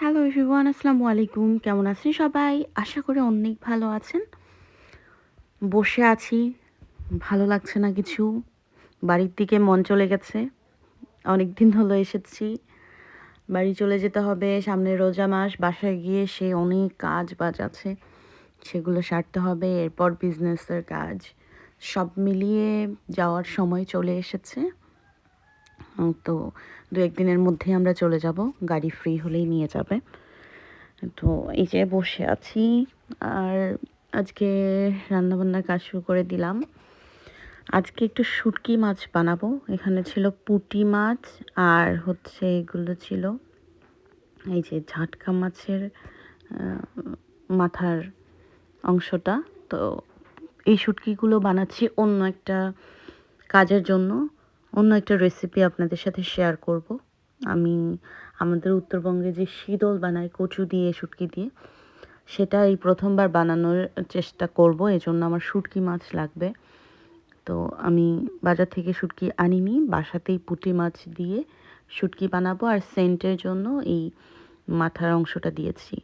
Hello everyone, আসসালামু আলাইকুম। কেমন আছেন সবাই? আশা করি অনেক ভালো আছেন। বসে আছি, ভালো লাগছে না কিছু। বাড়ির দিকে মন চলে গেছে। অনেক দিন হলো এসেছি। বাড়ি চলে যেতে হবে, সামনে রোজা মাস। বাসায় গিয়ে সে অনেক কাজ বাজ আছে, সেগুলো সারতে হবে। এরপর বিজনেসের কাজ, সব মিলিয়ে যাওয়ার সময় চলে এসেছে। তো 2-1 দিনের মধ্যেই আমরা চলে যাব। গাড়ি ফ্রি হলেই নিয়ে যাবে। তো এই যে বসে আছি। আর আজকে রান্নাবান্নার কাজ শুরু করে দিলাম। আজকে একটু শুটকি মাছ বানাবো। এখানে ছিল পুঁটি মাছ, আর হচ্ছে এগুলো ছিল এই যে ঝাটকা মাছের মাথার অংশটা। তো এই শুটকিগুলো বানাচ্ছি অন্য একটা কাজের জন্য, অন্য একটা রেসিপি আপনাদের সাথে শেয়ার করব। আমি আমাদের উত্তরবঙ্গে যে শীতল বানায় কচু দিয়ে, শুটকি দিয়ে, সেটা এই প্রথমবার বানানোর চেষ্টা করব। এজন্য আমার শুটকি মাছ লাগবে। তো আমি বাজার থেকে শুটকি আনিনি, বাসাতেই পুঁটি মাছ দিয়ে শুটকি বানাবো। আর সেন্টের জন্য এই মাথার অংশটা দিয়েছি।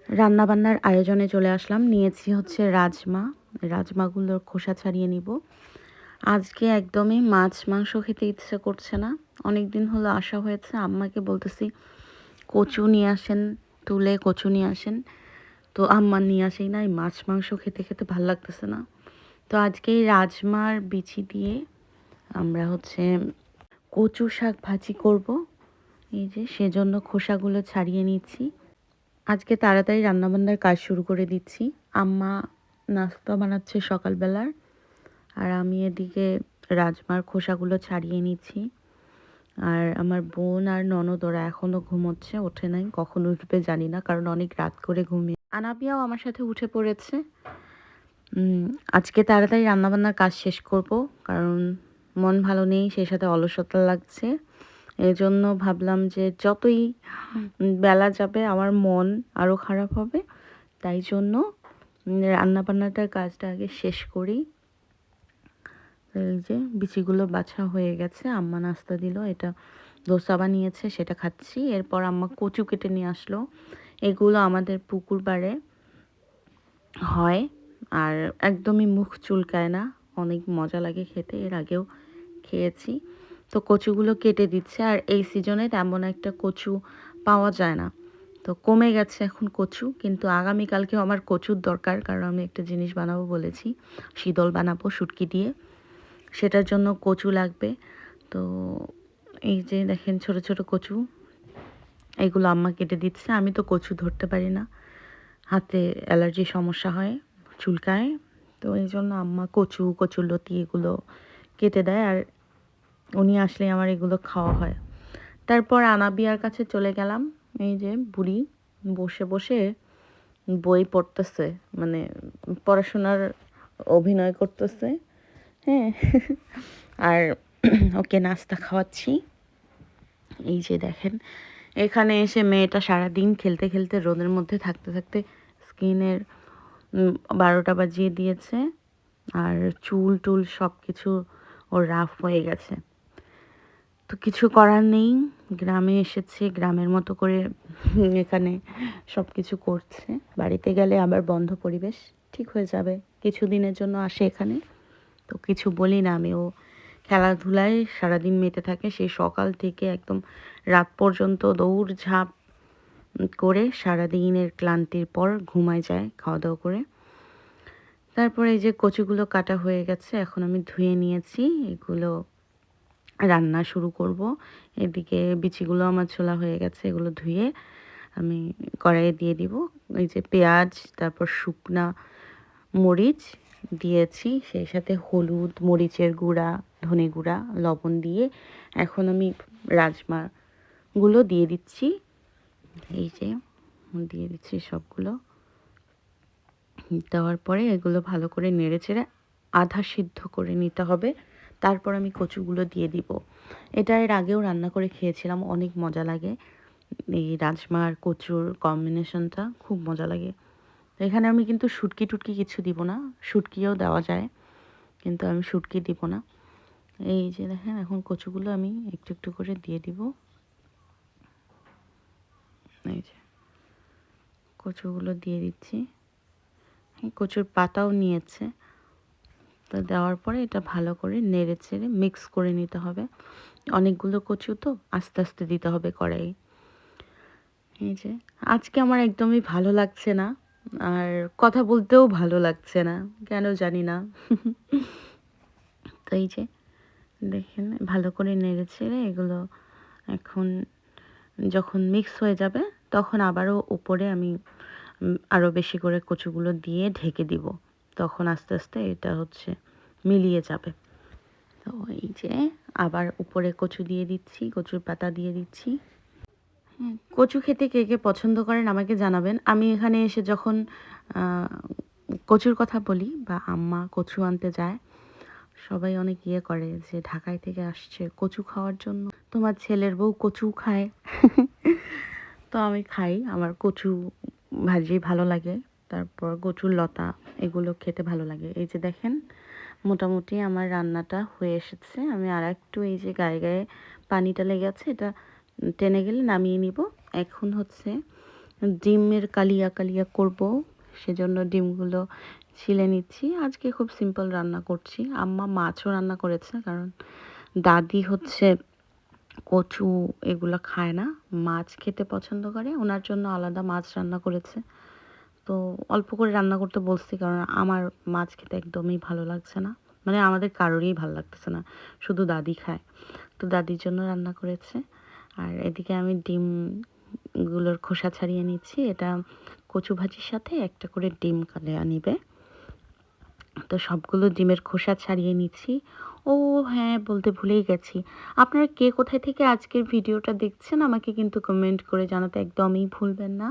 রান্নাবান্নার আয়োজনে চলে আসলাম। নিয়েছি হচ্ছে রাজমা। রাজমাগুলোর খোসা ছাড়িয়ে নিব। আজকে একদমই মাছ মাংস খেতে ইচ্ছে করছে না। অনেক দিন হলো আসা হয়েছে, আম্মাকে বলতেছি কচু নিয়ে আসেন, তুলে কচু নিয়ে আসেন। তো আম্মা নিয়ে আসেই নাই। মাছ মাংস খেতে খেতে ভাল লাগতেছে না। তো আজকে এই রাজমার বিচি দিয়ে আমরা হচ্ছে কচু শাক ভাজি করব। এই যে সেজন্য খোসাগুলো ছাড়িয়ে নিচ্ছি। আজকে তাড়াতাড়ি রান্নাবান্নার কাজ শুরু করে দিচ্ছি। আম্মা নাস্তা বানাচ্ছে সকালবেলার, আর আমি এদিকে রাজমার খোসাগুলো ছাড়িয়ে নিচ্ছি। আর আমার বোন আর ননদ ওরা এখনও ঘুমোচ্ছে, ওঠে নাই। কখন উঠবে জানি না, কারণ অনেক রাত করে ঘুমিয়ে। আনাবিয়াও আমার সাথে উঠে পড়েছে। আজকে তাড়াতাড়ি রান্নাবান্নার কাজ শেষ করব, কারণ মন ভালো নেই, সেই সাথে অলসতা লাগছে। এজন্য ভাবলাম যে যতই বেলা যাবে আমার মন আরও খারাপ হবে। তাই জন্য রান্নাবান্নাটার কাজটা আগে শেষ করি। এই যে বিচিগুলো বাছা হয়ে গেছে, আম্মা নাস্তা দিল। এটা দোসা বানিয়েছে, সেটা খাচ্ছি। এরপর আম্মা কচু কেটে নিয়ে আসলো। এগুলো আমাদের পুকুর পাড়ে হয়, আর একদমই মুখ চুলকায় না, অনেক মজা লাগে খেতে। এর আগেও খেয়েছি। তো কচুগুলো কেটে দিচ্ছে। আর এই সিজনে তেমন একটা কচু পাওয়া যায় না, তো কমে গেছে এখন কচু। কিন্তু আগামীকালকেও আমার কচুর দরকার, কারণ আমি একটা জিনিস বানাবো বলেছি, শীতল বানাবো শুটকি দিয়ে। সেটার জন্য কচু লাগবে। তো এই যে দেখেন ছোট ছোট কচু, এগুলো আম্মা কেটে দিচ্ছে। আমি তো কচু ধরতে পারি না, হাতে অ্যালার্জির সমস্যা হয়, চুলকায়। তো এই জন্য আম্মা কচু, কচুরলতি এগুলো কেটে দেয়। আর উনি আসলে আমার এগুলো খাওয়া হয়। তারপর আনাবিয়ার কাছে চলে গেলাম। এই যে বুড়ি বসে বসে বই পড়তেছে, মানে পড়াশোনার অভিনয় করতেছে। হ্যাঁ। আর ওকে নাস্তা খাওয়াচ্ছি। এই যে দেখেন, এখানে এসে মেয়েটা সারাদিন খেলতে খেলতে, রোদের মধ্যে থাকতে থাকতে স্কিনের 12টা বাজিয়ে দিয়েছে। আর চুল টুল সব কিছু ওর রাফ হয়ে গেছে। তো কিছু করার নেই, গ্রামে এসেছে, গ্রামের মতো করে এখানে সব কিছু করছে। বাড়িতে গেলে আবার বন্ধ পরিবেশ, ঠিক হয়ে যাবে। কিছুদিনের জন্য আসে এখানে, তো কিছু বলি না আমি। ও খেলাধুলায় সারাদিন মেতে থাকে, সেই সকাল থেকে একদম রাত পর্যন্ত দৌড়ঝাঁপ করে সারাদিনের ক্লান্তির পর ঘুমায় যায় খাওয়া দাওয়া করে। তারপরে এই যে কচুগুলো কাটা হয়ে গেছে, এখন আমি ধুয়ে নিয়েছি। এগুলো রান্না শুরু করব। এদিকে বিচিগুলো আমার ছোলা হয়ে গেছে, এগুলো ধুয়ে আমি কড়াইয়ে দিয়ে দিব। এই যে পেঁয়াজ, তারপর শুকনা মরিচ দিয়েছি, সেই সাথে হলুদ, মরিচের গুঁড়া, ধনে গুঁড়া, লবণ দিয়ে এখন আমি রাজমাগুলো দিয়ে দিচ্ছি। এই যে দিয়ে দিচ্ছি সবগুলো। দেওয়ার পরে এগুলো ভালো করে নেড়েচেড়ে আধা সিদ্ধ করে নিতে হবে। তারপর আমি কচুগুলো দিয়ে দিব। এটা এর আগেও রান্না করে খেয়েছিলাম, অনেক মজা লাগে। এই রাজমা আর কচুর কম্বিনেশনটা খুব মজা লাগে। তো এখানে আমি কিন্তু শুটকি টুটকি কিছু দিব না, শুটকিও দেওয়া যায়, কিন্তু আমি শুটকি দিব না। এই যে দেখেন, এখন কচুগুলো আমি একটু একটু করে দিয়ে দিব। এই যে কচুগুলো দিয়ে দিচ্ছি। কচুর পাতাও নিয়েছে, তো দেওয়ার পরে এটা ভালো করে নেড়ে চেড়ে মিক্স করে নিতে হবে। অনেকগুলো কচু তো আস্তে আস্তে দিতে হবে কড়াই। এই যে আজকে আমার একদমই ভালো লাগছে না, আর কথা বলতেও ভালো লাগছে না, কেন জানি না। তো এই যে দেখেন ভালো করে নেড়ে ছেড়ে এগুলো এখন যখন মিক্স হয়ে যাবে তখন আবারও উপরে আমি আরও বেশি করে কচুগুলো দিয়ে ঢেকে দিব। তখন আস্তে আস্তে এটা হচ্ছে মিলিয়ে যাবে। তো এই যে আবার উপরে কচু দিয়ে দিচ্ছি, কচুর পাতা দিয়ে দিচ্ছি। কচু খেতে কে কে পছন্দ করেন আমাকে জানাবেন। আমি এখানে এসে যখন কচুর কথা বলি বা আম্মা কচু আনতে যায়, সবাই অনেক ইয়ে করে যে ঢাকায় থেকে আসছে কচু খাওয়ার জন্য, তোমার ছেলের বউ কচু খায়। তো আমি খাই, আমার কচু ভাজি ভালো লাগে, তারপর কচুর লতা এগুলো খেতে ভালো লাগে। এই যে দেখেন মোটামুটি আমার রান্নাটা হয়ে এসেছে। আমি আর একটু এই যে গায়ে গায়ে পানিটা লেগে আছে, এটা টেনে গেলে নামিয়ে নিব। এখন হচ্ছে ডিমের কালিয়া কালিয়া করব, সেজন্য ডিমগুলো ছিলে নিচ্ছি। আজকে খুব সিম্পল রান্না করছি। আম্মা মাছও রান্না করেছে, কারণ দাদি হচ্ছে কচু এগুলো খায় না, মাছ খেতে পছন্দ করে, ওনার জন্য আলাদা মাছ রান্না করেছে। তো অল্প করে রান্না করতে বলছি, কারণ আমার মাছ খেতে একদমই ভালো লাগছে না, মানে আমাদের কারোরই ভালো লাগতেছে না, শুধু দাদি খায়। তো দাদির জন্য রান্না করেছে। আর এদিকে আমি ডিমগুলোর খোসা ছাড়িয়ে নিচ্ছি। এটা কচু ভাজির সাথে একটা করে ডিম কালিয়া নিবে। তো সবগুলো ডিমের খোসা ছাড়িয়ে নিচ্ছি। ও হ্যাঁ, বলতে ভুলেই গেছি, আপনারা কে কোথায় থেকে আজকের ভিডিওটা দেখছেন আমাকে কিন্তু কমেন্ট করে জানাতে একদমই ভুলবেন না।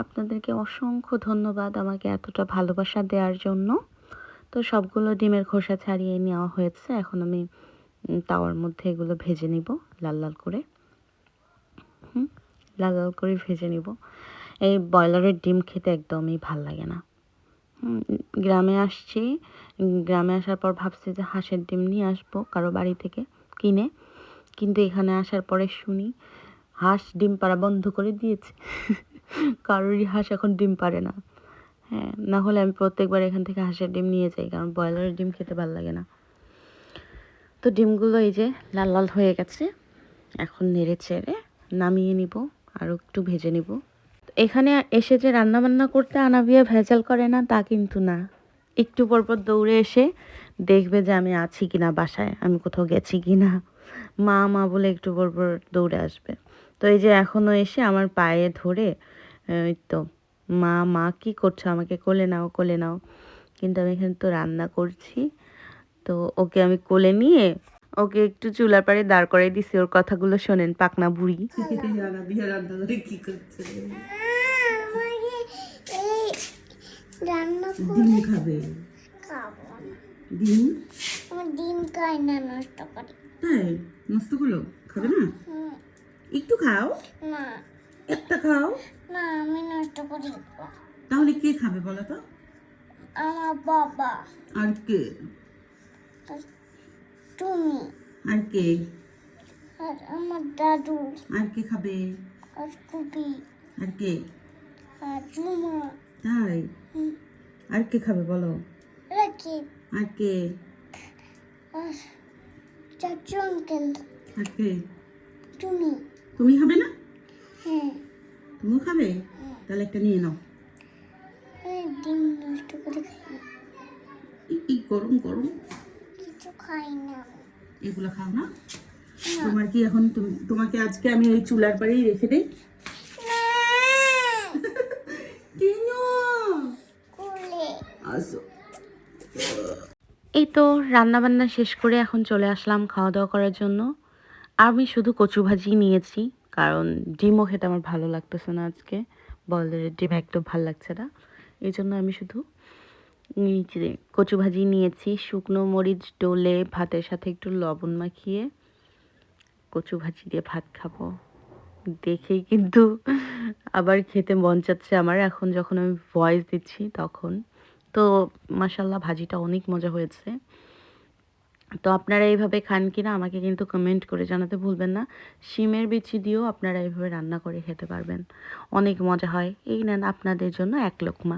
আপনাদেরকে অসংখ্য ধন্যবাদ আমাকে এতটা ভালোবাসা দেওয়ার জন্য। তো সবগুলো ডিমের খোসা ছাড়িয়ে নেওয়া হয়েছে। এখন আমি তাওয়ার মধ্যে এগুলো ভেজে নিব লাল লাল করে। লাল লাল করে ভেজে নিব। এই ব্রয়লারের ডিম খেতে একদমই ভাল লাগে না। গ্রামে আসছি, গ্রামে আসার পর ভাবছি যে হাঁসের ডিম নিয়ে আসবো কারো বাড়ি থেকে কিনে, কিন্তু এখানে আসার পরে শুনি হাঁস ডিম পাড়া বন্ধ করে দিয়েছে। কারোরই হাঁস এখন ডিম পাড়ে না। হ্যাঁ, না হলে আমি প্রত্যেকবার এখান থেকে হাঁসের ডিম নিয়ে যাই, কারণ ব্রয়লারের ডিম খেতে ভালো লাগে না। তো ডিমগুলো এই যে লাল লাল হয়ে গেছে, এখন নেড়ে চেড়ে নামিয়ে নিব, আরও একটু ভেজে নিব। এখানে এসে যে রান্নাবান্না করতে আনাবিয়া ভেজাল করে না তা কিন্তু না, একটু পরপর দৌড়ে এসে দেখবে যে আমি আছি কিনা বাসায়, আমি কোথাও গেছি কিনা, মা মা বলে একটু পরপর দৌড়ে আসবে। তো এই যে এখনও এসে আমার পায়ে ধরে এই তো মা মা কি করছো, আমাকে কোলে নাও কোলে নাও, কিন্তু আমি এখানে তো রান্না করছি। তো ওকে আমি কোলে নিয়ে ওকে একটু চুলার পাড়ে দাঁড় করাই দিছি, ওর কথাগুলো শোনেন পাকনা বুড়ি। কি করছে? ডিম খাবে? ডিম ডিম খাই না, নষ্ট করি। তাই নষ্ট করলো? খাবে না? একটু খাও না, একটা খাও না, আমি নষ্ট করি। তাহলে কে খাবে বলো তো? আমার বাবা। আর কে? তুমি। আর কে? আর আমার দাদু। আর কে খাবে? আর কুপি। আর কে? আর চুমা। তাই? আর কে খাবে বলো? রাখি। আর কে? আর চাচু আঙ্কেল। আর কে? তুমি। তুমি খাবে না? হ্যাঁ। তুমি খাবে? তাহলে একটা নিয়ে নাও। ডিম নষ্ট করে খাই না। এই গরম গরম কিছু খাই না। এগুলো খাও না? তোমার কি এখন তোমাকে আজকে আমি ওই চুলার পাড়েই রেখে দেই? এই তো রান্না বান্না শেষ করে এখন চলে আসলাম খাওয়া দাওয়া করার জন্য। আমি শুধু কচু ভাজি নিয়েছি, কারণ ডিমও খেতে আমার ভালো লাগতেছে না আজকে, ব্রয়লারের ডিম একদম ভালো লাগছে না, এই জন্য আমি শুধু কচু ভাজি নিয়েছি। শুকনো মরিচ ডলে ভাতের সাথে একটু লবণ মাখিয়ে কচু ভাজি দিয়ে ভাত খাবো, দেখেই কিন্তু আবার খেতে মন চাচ্ছে আমার এখন যখন আমি ভয়েস দিচ্ছি তখন। তো মাশাল্লাহ ভাজিটা অনেক মজা হয়েছে। তো আপনারা এইভাবে খান কিনা আমাকে কিন্তু কমেন্ট করে জানাতে ভুলবেন না। শিমের বিচি দিয়েও আপনারা এইভাবে রান্না করে খেতে পারবেন, অনেক মজা হয়। এই নেন আপনাদের জন্য এক লোকমা।